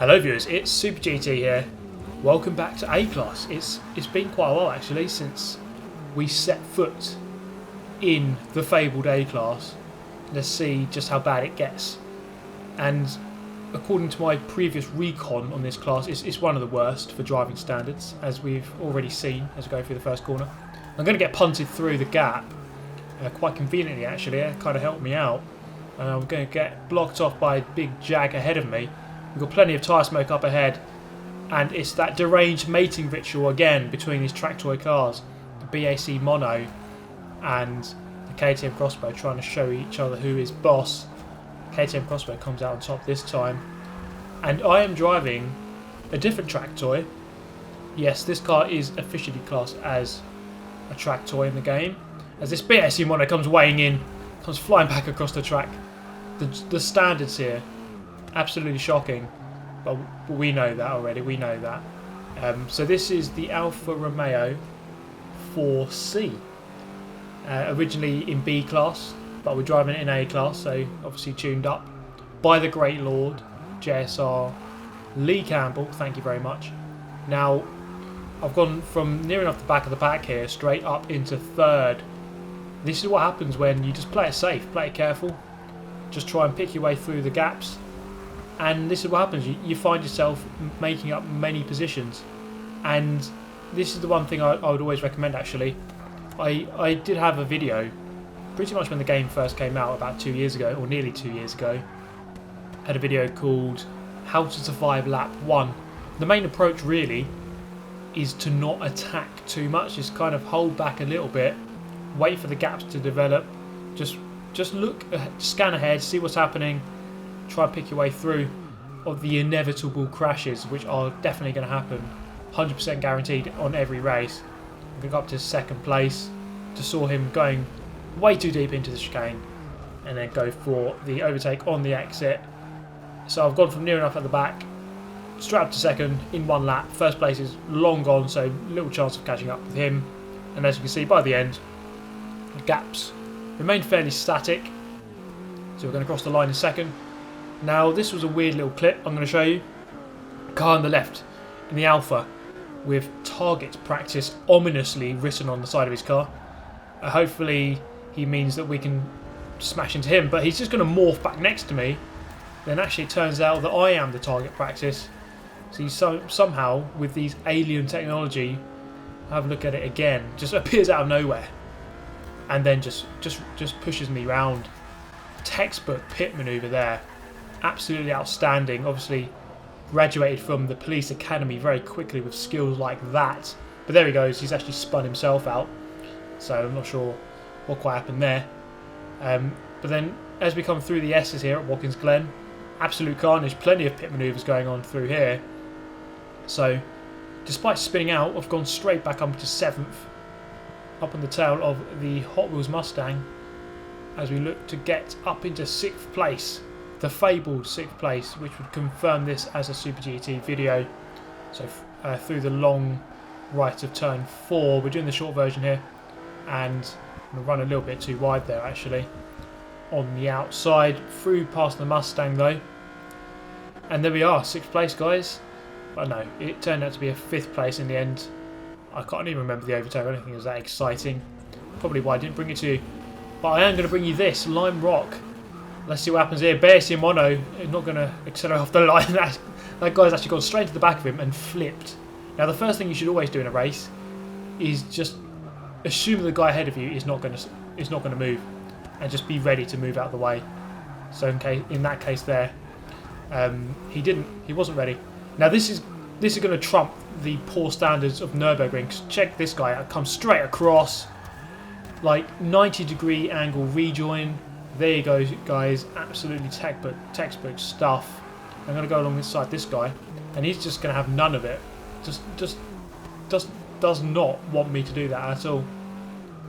Hello viewers, it's Super GT here. Welcome back to A-Class. It's been quite a while actually since we set foot in the fabled A-Class. Let's see just how bad it gets. And according to my previous recon on this class, it's one of the worst for driving standards, as we've already seen as we go through the first corner. I'm going to get punted through the gap, quite conveniently actually. It kind of helped me out. I'm going to get blocked off by a big jag ahead of me. We've got plenty of tyre smoke up ahead, and it's that deranged mating ritual again between these track toy cars, the BAC Mono and the KTM Crossbow, trying to show each other who is boss. KTM Crossbow comes out on top this time, and I am driving a different track toy. Yes, this car is officially classed as a track toy in the game, as this BAC Mono comes weighing in, comes flying back across the track. The standards here, absolutely shocking, but we know that already. We know that. So this is the Alfa Romeo 4C, originally in B class, but we're driving it in A class, so obviously tuned up by the great Lord JSR Lee Campbell. Thank you very much. Now I've gone from near enough the back of the pack here straight up into third. This is what happens when you just play it safe, play it careful, just try and pick your way through the gaps. And this is what happens, you find yourself making up many positions. And this is the one thing I would always recommend actually. I did have a video, pretty much when the game first came out about 2 years ago, or nearly 2 years ago. I had a video called How to Survive Lap 1. The main approach really is to not attack too much, just kind of hold back a little bit, wait for the gaps to develop, just look, scan ahead, see what's happening, try and pick your way through of the inevitable crashes, which are definitely going to happen, 100% guaranteed on every race. I'm going to go up to second place, just saw him going way too deep into the chicane, and then go for the overtake on the exit. So I've gone from near enough at the back, straight up to second in one lap. First place is long gone, so little chance of catching up with him. And as you can see by the end, the gaps remained fairly static, so we're going to cross the line in second. Now this was a weird little clip I'm going to show you. Car on the left in the Alpha with target practice ominously written on the side of his car. Hopefully he means that we can smash into him, but he's just going to morph back next to me. Then actually it turns out that I am the target practice. So somehow with these alien technology, have a look at it again, just appears out of nowhere. And then just pushes me round. Textbook pit manoeuvre there. Absolutely outstanding. Obviously graduated from the police academy very quickly with skills like that. But there he goes. He's actually spun himself out. So I'm not sure what quite happened there. But then as we come through the S's here at Watkins Glen, absolute carnage. Plenty of pit manoeuvres going on through here. So despite spinning out, I've gone straight back up to 7th. Up on the tail of the Hot Wheels Mustang as we look to get up into 6th place, the fabled 6th place, which would confirm this as a Super GT video. So through the long right of turn 4, we're doing the short version here, and I'm going to run a little bit too wide there actually on the outside, through past the Mustang though, and there we are, 6th place guys. But no, it turned out to be a 5th place in the end. I can't even remember the overtake. I don't think it was that exciting. Probably why I didn't bring it to you. But I am going to bring you this, Lime Rock. Let's see what happens here. BAC Mono is not going to accelerate off the line. That guy's actually gone straight to the back of him and flipped. Now the first thing you should always do in a race is just assume the guy ahead of you is not going to move, and just be ready to move out of the way. So in that case there, he wasn't ready. Now this is going to trump the poor standards of Nürburgring. Check this guy out, comes straight across, like 90-degree angle rejoin. There you go guys, absolutely textbook stuff. I'm going to go along this side, this guy, and he's just going to have none of it. Just does not want me to do that at all.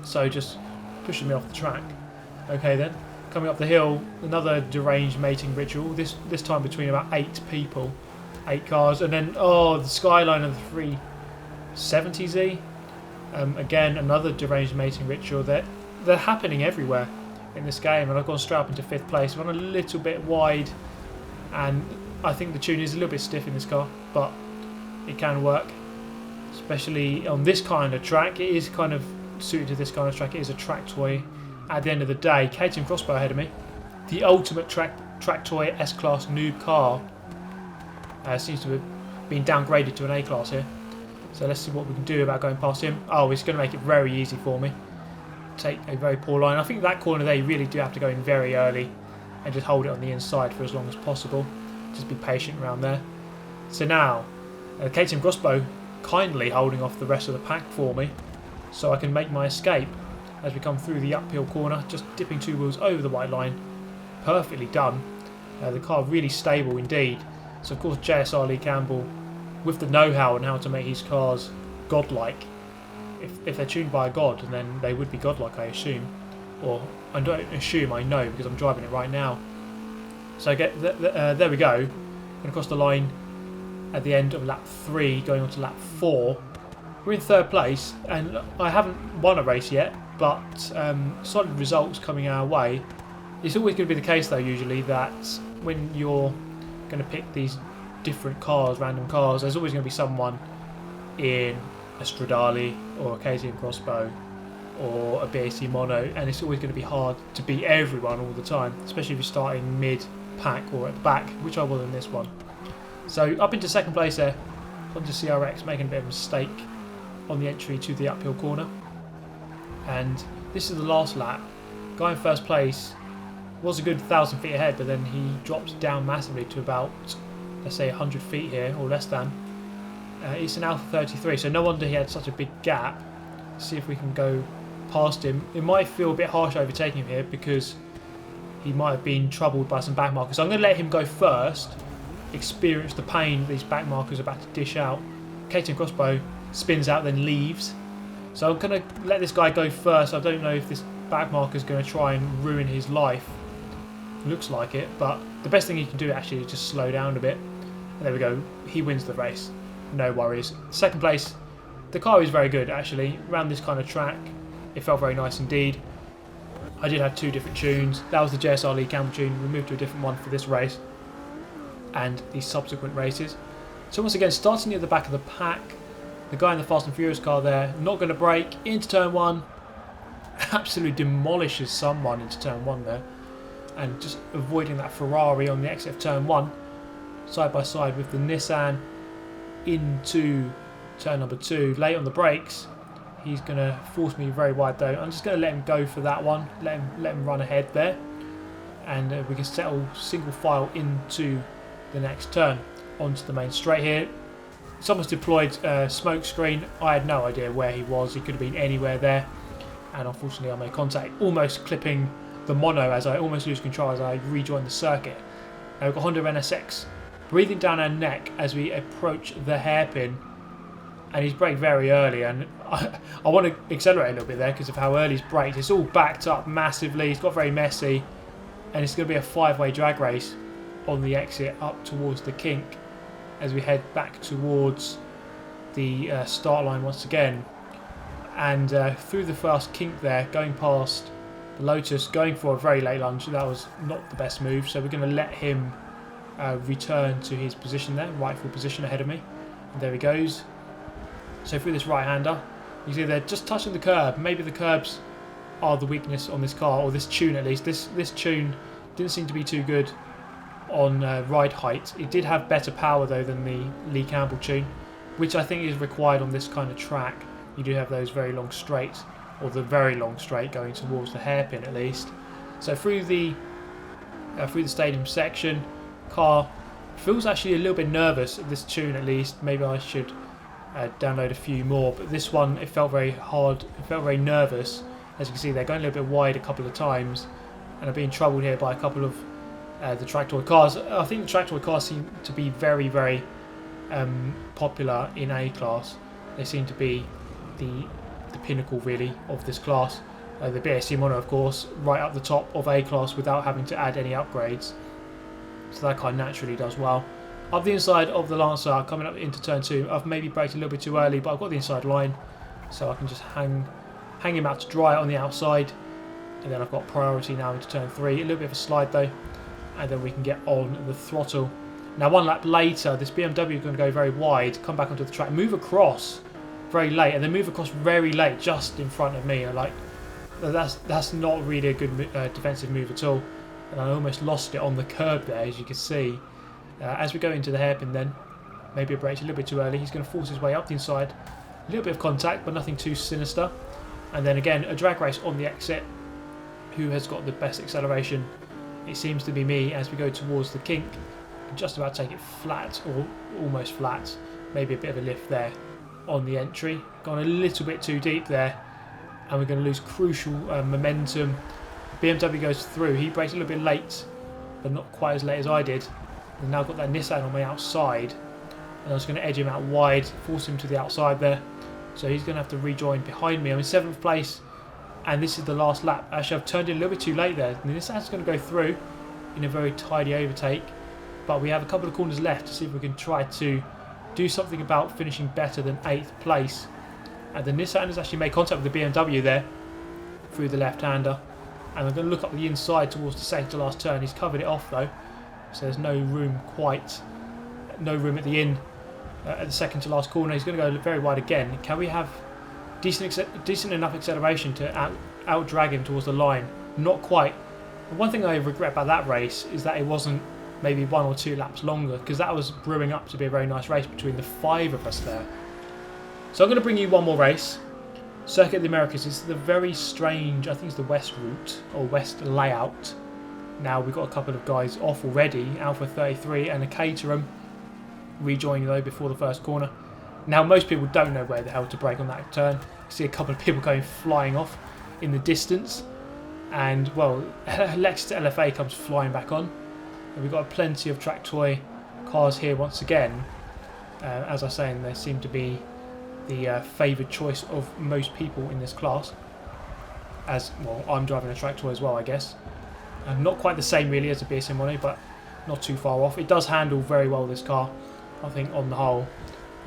So just pushing me off the track. Okay then, coming up the hill, another deranged mating ritual, this time between about 8 people. 8 cars, and then the skyline of the 370Z. Again, another deranged mating ritual. They're happening everywhere in this game, and I've gone straight up into 5th place. I've gone a little bit wide, and I think the tune is a little bit stiff in this car, but it can work, especially on this kind of track. It is kind of suited to this kind of track. It is a track toy at the end of the day. Caden Crossbow ahead of me. The ultimate track toy S-Class noob car seems to have been downgraded to an A-Class here. So let's see what we can do about going past him. Oh, it's going to make it very easy for me. Take a very poor line. I think that corner there you really do have to go in very early and just hold it on the inside for as long as possible. Just be patient around there. So now, Caden Crossbow kindly holding off the rest of the pack for me so I can make my escape as we come through the uphill corner, just dipping 2 wheels over the white line. Perfectly done. The car really stable indeed. So of course JSR Lee Campbell, with the know-how on how to make his cars godlike, if they're tuned by a god, then they would be godlike, I assume. Or I don't assume, I know, because I'm driving it right now. So there we go. Going across the line at the end of lap 3, going on to lap 4. We're in 3rd place, and I haven't won a race yet, but solid results coming our way. It's always going to be the case, though, usually, that when you're going to pick these different cars, random cars, there's always going to be someone in a Stradale or a KTM Crossbow or a BAC Mono, and it's always going to be hard to beat everyone all the time, especially if you're starting mid-pack or at the back, which I was in this one. So up into 2nd place there, Honda CRX making a bit of a mistake on the entry to the uphill corner. And this is the last lap. Guy in 1st place was a good 1,000 feet ahead, but then he dropped down massively to about, let's say, 100 feet here, or less than. It's an Alfa 33, so no wonder he had such a big gap. See if we can go past him. It might feel a bit harsh overtaking him here because he might have been troubled by some back markers. So I'm going to let him go first, experience the pain these back markers are about to dish out. Caden Crossbow spins out, then leaves. So I'm going to let this guy go first. I don't know if this back marker is going to try and ruin his life. Looks like it, but the best thing he can do actually is just slow down a bit. And there we go. He wins the race. No worries. 2nd place. The car is very good actually. Around this kind of track, it felt very nice indeed. I did have 2 different tunes. That was the JSR Lee Campbell tune. We moved to a different one for this race and the subsequent races. So once again, starting near the back of the pack, the guy in the Fast and Furious car there, not going to brake, into turn 1, absolutely demolishes someone into turn 1 there, and just avoiding that Ferrari on the exit of turn 1, side by side with the Nissan into turn number 2. Late on the brakes, he's going to force me very wide though. I'm just going to let him go for that one, let him run ahead there, and we can settle single file into the next turn onto the main straight here. Someone's deployed a smoke screen. I had no idea where he was. He could have been anywhere there, and unfortunately I made contact, almost clipping the mono as I almost lose control as I rejoin the circuit. Now we've got Honda NSX breathing down our neck as we approach the hairpin, and he's braked very early, and I want to accelerate a little bit there because of how early he's braked. It's all backed up massively. It's got very messy, and it's going to be a 5-way drag race on the exit up towards the kink as we head back towards the start line once again. And through the first kink there, going past the Lotus, going for a very late lunge. That was not the best move, so we're going to let him return to his position there, rightful position ahead of me. And there he goes. So through this right-hander, you see they're just touching the curb. Maybe the curbs are the weakness on this car, or this tune at least. This tune didn't seem to be too good on ride height. It did have better power though than the Lee Campbell tune, which I think is required on this kind of track. You do have those very long straights, or the very long straight going towards the hairpin at least. So through the stadium section, car feels actually a little bit nervous at this tune at least. Maybe I should download a few more, but this one, it felt very hard, it felt very nervous. As you can see, they're going a little bit wide a couple of times, and I've been troubled here by a couple of the track toy cars. I think the track toy cars seem to be very, very popular in A class. They seem to be the pinnacle really of this class. The BAC Mono, of course, right up the top of A class without having to add any upgrades. So that car naturally does well. Up the inside of the Lancer, coming up into turn 2, I've maybe braked a little bit too early, but I've got the inside line, so I can just hang him out to dry on the outside. And then I've got priority now into turn 3. A little bit of a slide though, and then we can get on the throttle. Now 1 lap later, this BMW is going to go very wide, come back onto the track, move across very late, and then move across very late just in front of me. Like, that's not really a good defensive move at all. And I almost lost it on the curb there, as you can see. As we go into the hairpin then, maybe a brakes a little bit too early. He's going to force his way up the inside. A little bit of contact, but nothing too sinister. And then again, a drag race on the exit. Who has got the best acceleration? It seems to be me as we go towards the kink. Just about take it flat, or almost flat. Maybe a bit of a lift there on the entry. Gone a little bit too deep there. And we're going to lose crucial momentum. BMW goes through. He brakes a little bit late, but not quite as late as I did. I've now got that Nissan on my outside. And I was going to edge him out wide, force him to the outside there. So he's going to have to rejoin behind me. I'm in 7th place, and this is the last lap. Actually, I've turned in a little bit too late there. And Nissan's going to go through in a very tidy overtake. But we have a couple of corners left to see if we can try to do something about finishing better than 8th place. And the Nissan has actually made contact with the BMW there through the left-hander. And I'm going to look up the inside towards the second to last turn. He's covered it off though, so there's no room at the in at the second to last corner. He's going to go very wide again. Can we have decent enough acceleration to out drag him towards the line? Not quite. The one thing I regret about that race is that it wasn't maybe 1 or 2 laps longer, because that was brewing up to be a very nice race between the 5 of us there. So I'm going to bring you one more race. Circuit of the Americas. It's the very strange, I think it's the west route or west layout. Now we've got a couple of guys off already, Alpha 33 and a Caterham rejoining though before the first corner. Now most people don't know where the hell to brake on that turn. You see a couple of people going flying off in the distance, and well, Lexus LFA comes flying back on. And we've got plenty of track toy cars here once again. As I was saying, they seem to be the favoured choice of most people in this class. As well, I'm driving a track toy as well, I guess. Not quite the same really as a BSM Mono, but not too far off. It does handle very well, this car. I think on the whole,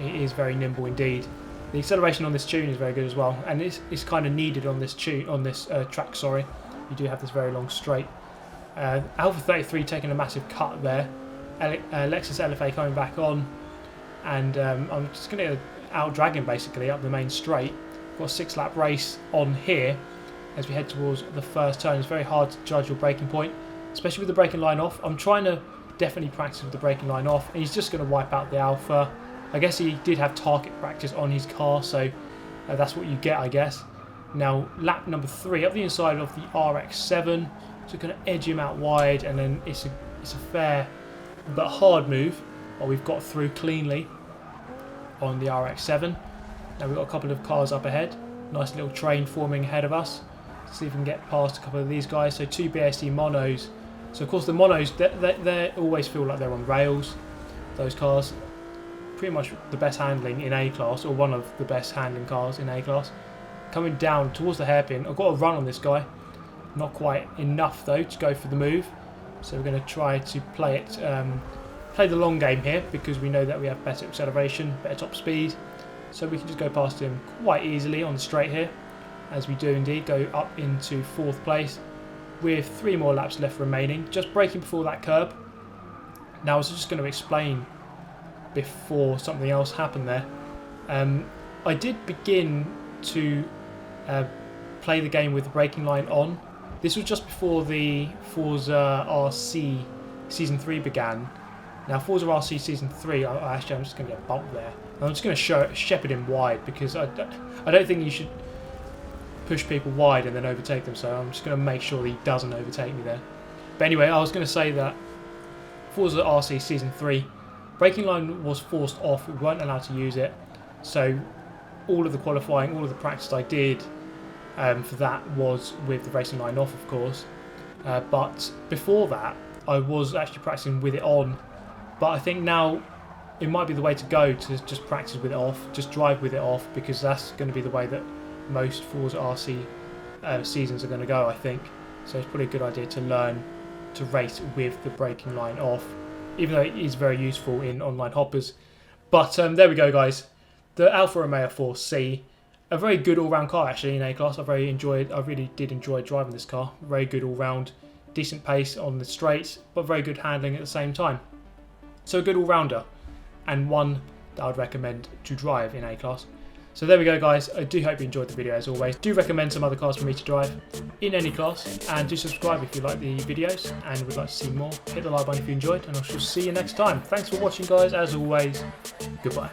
it is very nimble indeed. The acceleration on this tune is very good as well, and it's kind of needed on this track. Sorry, you do have this very long straight. Alpha 33 taking a massive cut there. Lexus LFA coming back on, and I'm just going to out drag him basically up the main straight. Got a 6-lap race on here as we head towards the first turn. It's very hard to judge your braking point, especially with the braking line off. I'm trying to definitely practice with the braking line off, and he's just going to wipe out the Alpha. I guess he did have target practice on his car, so that's what you get, I guess. Now lap number 3 up the inside of the RX-7. So going to edge him out wide, and then it's a fair but hard move. But we've got through cleanly on the RX-7. Now we've got a couple of cars up ahead. Nice little train forming ahead of us. Let's see if we can get past a couple of these guys. So 2 BSD monos. So of course the monos, they always feel like they're on rails. Those cars, pretty much the best handling in A-class, or one of the best handling cars in A-class. Coming down towards the hairpin. I've got a run on this guy. Not quite enough though to go for the move, so we're going to try to play the long game here, because we know that we have better acceleration, better top speed, so we can just go past him quite easily on the straight here, as we do indeed go up into 4th place with 3 more laps left remaining, just braking before that curb. Now I was just going to explain before something else happened there. I did begin to play the game with the braking line on. This was just before the Forza RC Season 3 began. Now Forza RC Season 3, I'm just going to get bumped there. I'm just going to shepherd him wide, because I don't think you should push people wide and then overtake them, so I'm just going to make sure that he doesn't overtake me there. But anyway, I was going to say that Forza RC Season 3, braking line was forced off, we weren't allowed to use it, so all of the qualifying, all of the practice I did for that was with the racing line off, of course. But before that, I was actually practicing with it on. But I think now it might be the way to go, to just practice with it off, just drive with it off, because that's going to be the way that most Forza RC seasons are going to go, I think. So it's probably a good idea to learn to race with the braking line off, even though it is very useful in online hoppers. But there we go, guys. The Alfa Romeo 4C. A very good all-round car actually in A-Class. I really did enjoy driving this car. Very good all-round, decent pace on the straights, but very good handling at the same time. So a good all-rounder, and one that I would recommend to drive in A-Class. So there we go guys, I do hope you enjoyed the video as always. Do recommend some other cars for me to drive in any class, and do subscribe if you like the videos and would like to see more. Hit the like button if you enjoyed, and I shall see you next time. Thanks for watching guys, as always, goodbye.